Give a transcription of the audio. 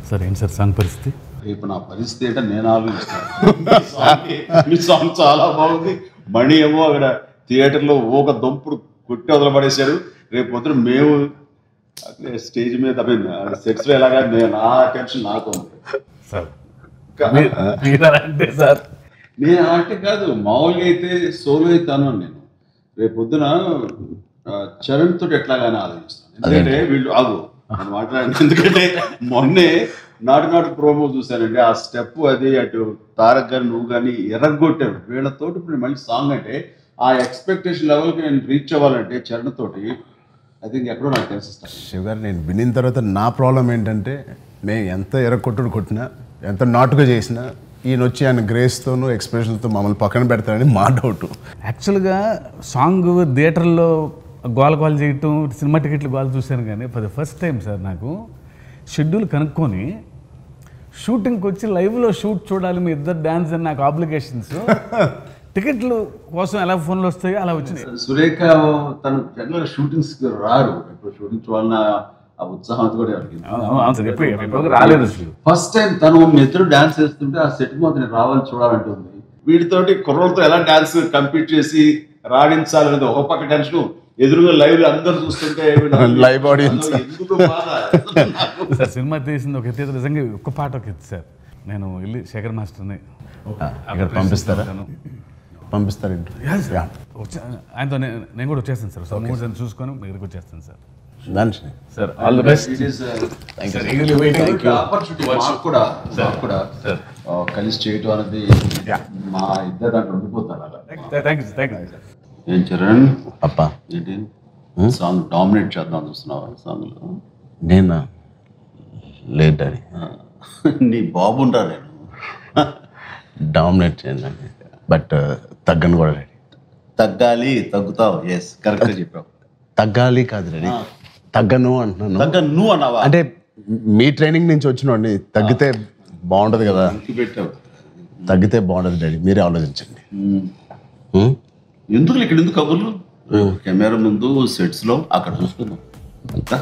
Sir ఏంటి sir song పరిస్థితి? రేపు నా పరిస్థితి ఏంటో నేను ఆలోచిస్తాను. మీ సాంగ్ చాలా బాగుంది. మణి ఏమో అక్కడ థియేటర్లో ఒక దుంపుడు కొట్టి వదలబడేశారు. రేపు పొద్దున మేము స్టేజ్ మీద సెట్స్లో ఎలాగా నా టెన్షన్ నాకు ఉంది సార్. సార్ నేను అంటే కాదు, మామూలుగా అయితే సోలో అవుతాను నేను. రేపు పొద్దున చరణ్ తోటి ఎట్లాగానే ఆలోచిస్తాను. ఎందుకంటే వీళ్ళు ఆగు అని మాట్లాడండి. ఎందుకంటే మొన్నే నాటు ప్రోమో చూశానండి. ఆ స్టెప్ అది అటు తారక్ గారు నువ్వు కానీ ఎర్రగొట్టాడు వీళ్ళతోటి. ఇప్పుడు మళ్ళీ సాంగ్ అంటే ఆ ఎక్స్పెక్టేషన్ లెవెల్కి నేను రీచ్ అవ్వాలంటే చరణ్ తోటి ఐ థింక్ ఎక్కడో నాకు తెలిసిస్తాను. శివ గారు, నేను వినిన తర్వాత నా ప్రాబ్లం ఏంటంటే, నేను ఎంత ఎర్రకొట్టుడు కొట్టినా ఎంత నాటుగా చేసినా ఈయన వచ్చి ఆయన గ్రేస్తోనూ ఎక్స్ప్రెషన్తో మమ్మల్ని పక్కన పెడతారని మా డౌట్. యాక్చువల్గా సాంగ్ థియేటర్లో గోల చేయటం, సినిమా టికెట్లు గోల చూశాను. కానీ for the first time sir నాకు షెడ్యూల్ కనుక్కొని షూటింగ్కి వచ్చి లైవ్లో షూట్ చూడాలి, మీ ఇద్దరు డ్యాన్స్ అని నాకు ఆబ్లిగేషన్స్. టికెట్లు కోసం ఎలా ఫోన్లు వస్తాయో అలా వచ్చినాయి. సురేఖ తను జనరల్ షూటింగ్స్ రారు. ఇప్పుడు షూటింగ్ చూడాలన్న ఆ ఉత్సాహం అది కూడా రాలేదు. ఫస్ట్ టైం తను మీ ఇద్దరు డాన్స్ చేస్తుంటే ఆ సెట్ మొత్తం రావాలని చూడాలంటుంది. వీటితోటి కుర్రలతో ఎలా డాన్స్ కంపీట్ చేసి రాణించాలనేది ఒక పక్క టెన్షన్, ఎదురుగా లైవ్ అందరూ చూస్తుంటే లైవ్ ఆడియన్స్. సార్ సినిమా తీసింది ఒక ఎత్తి, నిజంగా ఒక్క పాట ఒక ఎత్తి సార్. నేను వెళ్ళి శేఖర్ మాస్టర్ని ఇక్కడ పంపిస్తారు ఆయనతో నేను కూడా వచ్చేస్తాను సార్. సో మూడు చూసుకొని మీ దగ్గరికి వచ్చేస్తాను sir. Sir all the best. Opportunity మాకు కూడా కలిసి చేయటం అనేది మా ఇద్దరు దాంట్లో ఉండిపోతారు అలా. Thank you. ఏం చరణ్ అప్ప ఏంటి సాంగ్ డామినేట్ చేద్దాం చూస్తున్నావా సాంగ్లో? నేనా? లేదు డాడీ, నీ బాబు ఉంటా నేను. డామినేట్ చేయండి, బట్ తగ్గను కూడా డాడీ. తగ్గాలి, తగ్గుతావు. ఎస్, కరెక్ట్గా చెప్పావు. తగ్గాలి కాదు డాడీ, తగ్గను అంటున్నాను. తగ్గను అన్నావా? అంటే మీ ట్రైనింగ్ నుంచి వచ్చినోండి, తగ్గితే బాగుంటుంది కదా. పెట్టావు, తగ్గితే బాగుంటుంది డాడీ, మీరే ఆలోచించండి. ఎందుకు ఇక్కడ ఎందుకు కబుర్లు? కెమెరా ముందు సెట్స్లో అక్కడ చూసుకుందాం అంతా.